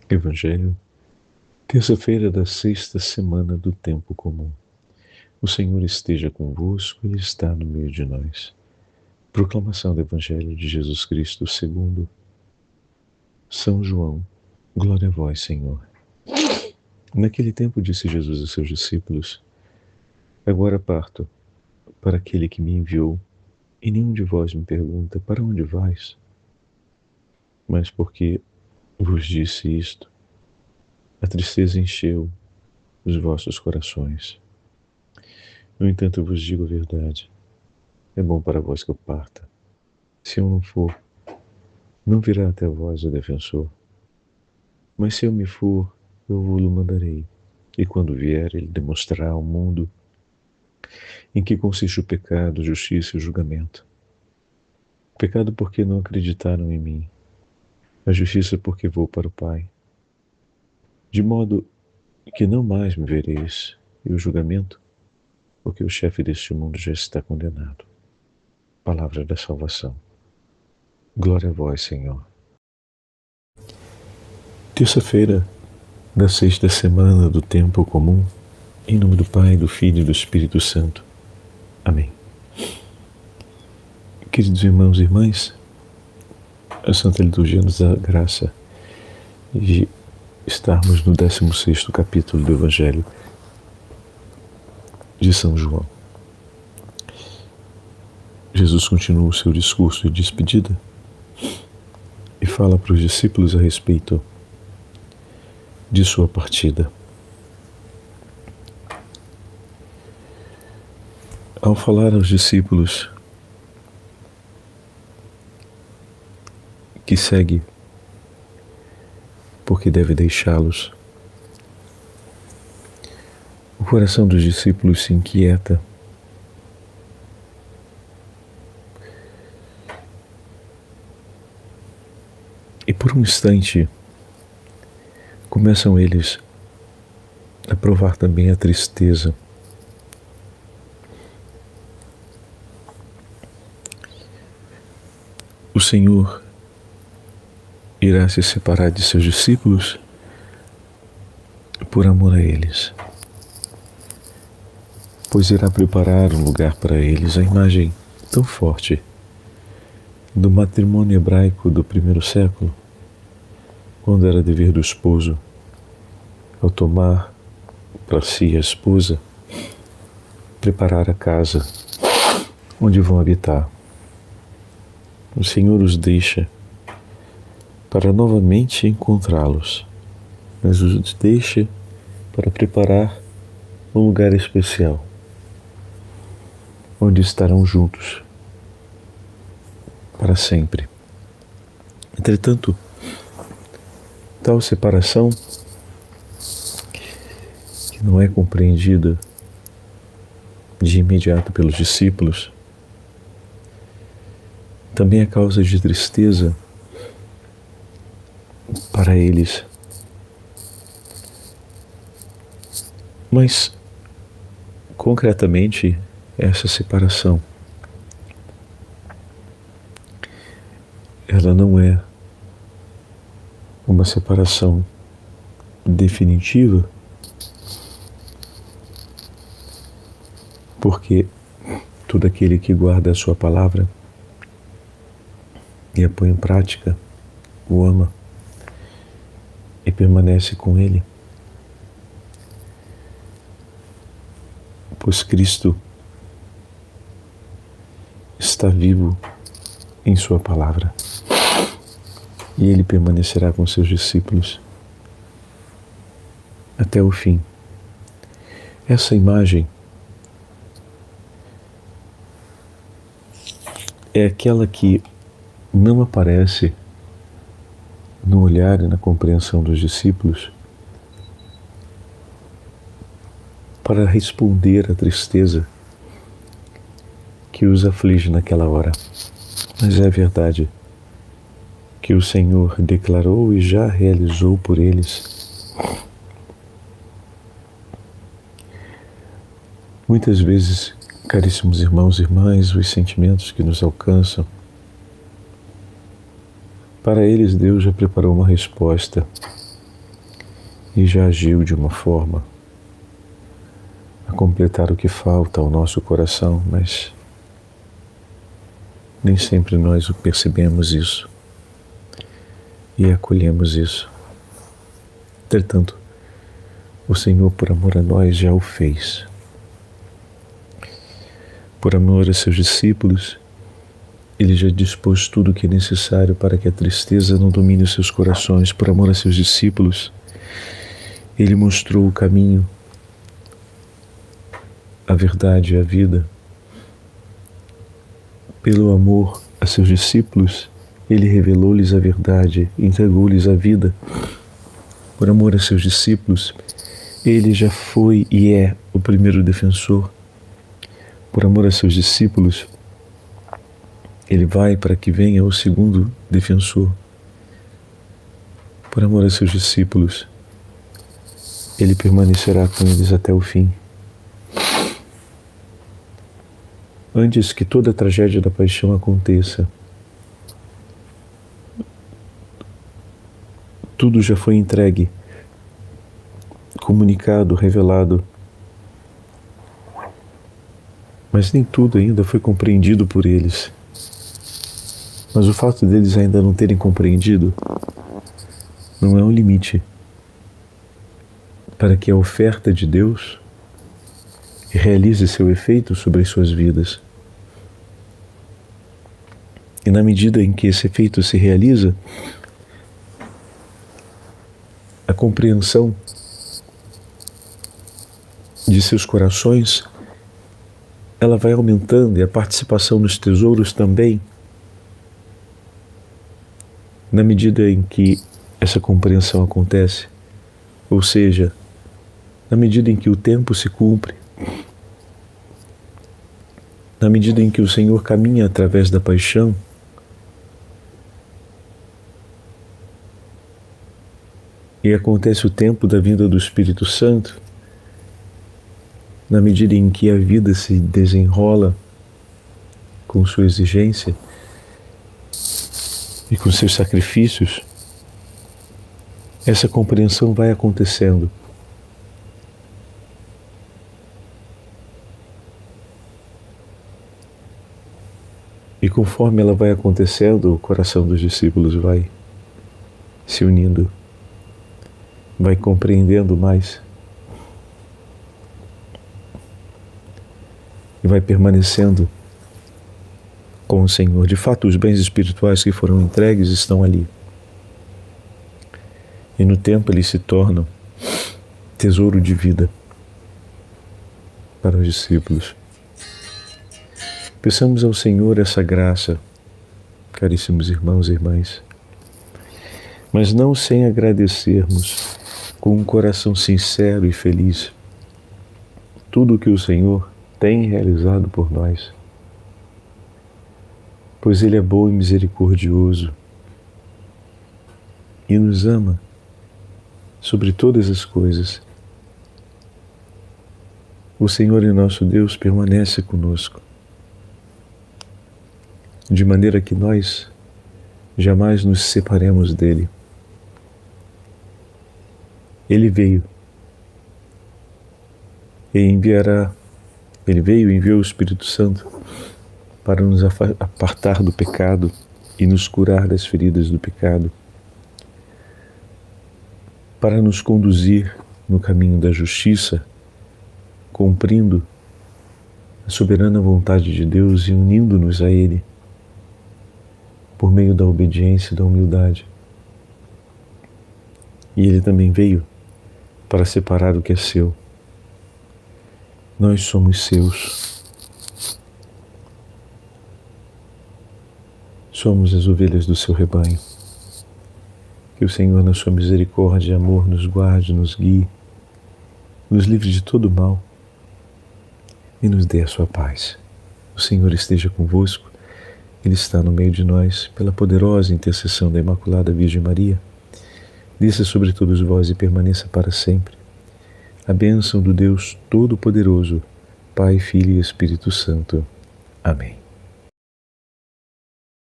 Evangelho, terça-feira da sexta semana do tempo comum. O Senhor esteja convosco, Ele está no meio de nós. Proclamação do Evangelho de Jesus Cristo segundo São João. Glória a vós, Senhor. Naquele tempo disse Jesus a seus discípulos: Agora parto para aquele que me enviou, e nenhum de vós me pergunta: para onde vais? Mas porque vos disse isto, a tristeza encheu os vossos corações. No entanto, eu vos digo a verdade. É bom para vós que eu parta. Se eu não for, não virá até vós o defensor. Mas se eu me for, eu vou-lo mandarei. E quando vier, ele demonstrará ao mundo em que consiste o pecado, a justiça e o julgamento. O pecado porque não acreditaram em mim. A justiça porque vou para o Pai. De modo que não mais me vereis. E o julgamento porque o chefe deste mundo já está condenado. Palavra da salvação. Glória a vós, Senhor. Terça-feira da sexta semana do tempo comum, em nome do Pai, do Filho e do Espírito Santo. Amém. Queridos irmãos e irmãs, a Santa Liturgia nos dá a graça de estarmos no 16º capítulo do Evangelho de São João. Jesus continua o seu discurso de despedida e fala para os discípulos a respeito de sua partida. Ao falar aos discípulos que segue porque deve deixá-los, o coração dos discípulos se inquieta. E por um instante começam eles a provar também a tristeza. O Senhor irá se separar de seus discípulos por amor a eles, pois irá preparar um lugar para eles. A imagem tão forte do matrimônio hebraico do primeiro século, quando era dever do esposo, ao tomar para si a esposa, preparar a casa onde vão habitar. O Senhor os deixa para novamente encontrá-los, mas os deixa para preparar um lugar especial, onde estarão juntos para sempre. Entretanto, tal separação, que não é compreendida de imediato pelos discípulos, também é causa de tristeza para eles. Mas, concretamente, essa separação, ela não é uma separação definitiva, porque todo aquele que guarda a sua palavra e a põe em prática, o ama e permanece com ele, pois Cristo está vivo em sua palavra e ele permanecerá com seus discípulos até o fim. Essa imagem é aquela que não aparece no olhar e na compreensão dos discípulos para responder à tristeza que os aflige naquela hora. Mas é verdade que o Senhor declarou e já realizou por eles. Muitas vezes, caríssimos irmãos e irmãs, os sentimentos que nos alcançam, para eles Deus já preparou uma resposta e já agiu de uma forma a completar o que falta ao nosso coração, mas nem sempre nós percebemos isso e acolhemos isso. Entretanto, o Senhor, por amor a nós, já o fez. Por amor a seus discípulos, Ele já dispôs tudo o que é necessário para que a tristeza não domine os seus corações. Por amor a seus discípulos, Ele mostrou o caminho, a verdade e a vida. Pelo amor a seus discípulos, Ele revelou-lhes a verdade, entregou-lhes a vida. Por amor a seus discípulos, Ele já foi e é o primeiro defensor. Por amor a seus discípulos, Ele vai para que venha o segundo defensor. Por amor a seus discípulos, Ele permanecerá com eles até o fim. Antes que toda a tragédia da paixão aconteça, tudo já foi entregue, comunicado, revelado, mas nem tudo ainda foi compreendido por eles. Mas o fato deles ainda não terem compreendido não é um limite para que a oferta de Deus realize seu efeito sobre as suas vidas. E na medida em que esse efeito se realiza, a compreensão de seus corações, ela vai aumentando, e a participação nos tesouros também. Na medida em que essa compreensão acontece, ou seja, na medida em que o tempo se cumpre, na medida em que o Senhor caminha através da paixão, e acontece o tempo da vinda do Espírito Santo, na medida em que a vida se desenrola com sua exigência e com seus sacrifícios, essa compreensão vai acontecendo. E conforme ela vai acontecendo, o coração dos discípulos vai se unindo, vai compreendendo mais e vai permanecendo com o Senhor. De fato, os bens espirituais que foram entregues estão ali. E no tempo eles se tornam tesouro de vida para os discípulos. Peçamos ao Senhor essa graça, caríssimos irmãos e irmãs, mas não sem agradecermos com um coração sincero e feliz tudo o que o Senhor tem realizado por nós, pois Ele é bom e misericordioso e nos ama sobre todas as coisas. O Senhor e nosso Deus permanece conosco, de maneira que nós jamais nos separemos dele. Ele veio e enviou o Espírito Santo para nos apartar do pecado e nos curar das feridas do pecado, para nos conduzir no caminho da justiça, cumprindo a soberana vontade de Deus e unindo-nos a Ele por meio da obediência e da humildade. E Ele também veio para separar o que é seu. Nós somos seus. Somos as ovelhas do seu rebanho. Que o Senhor, na sua misericórdia e amor, nos guarde, nos guie, nos livre de todo mal e nos dê a sua paz. O Senhor esteja convosco, Ele está no meio de nós, pela poderosa intercessão da Imaculada Virgem Maria. Desça sobre todos vós e permaneça para sempre a bênção do Deus Todo-Poderoso, Pai, Filho e Espírito Santo. Amém.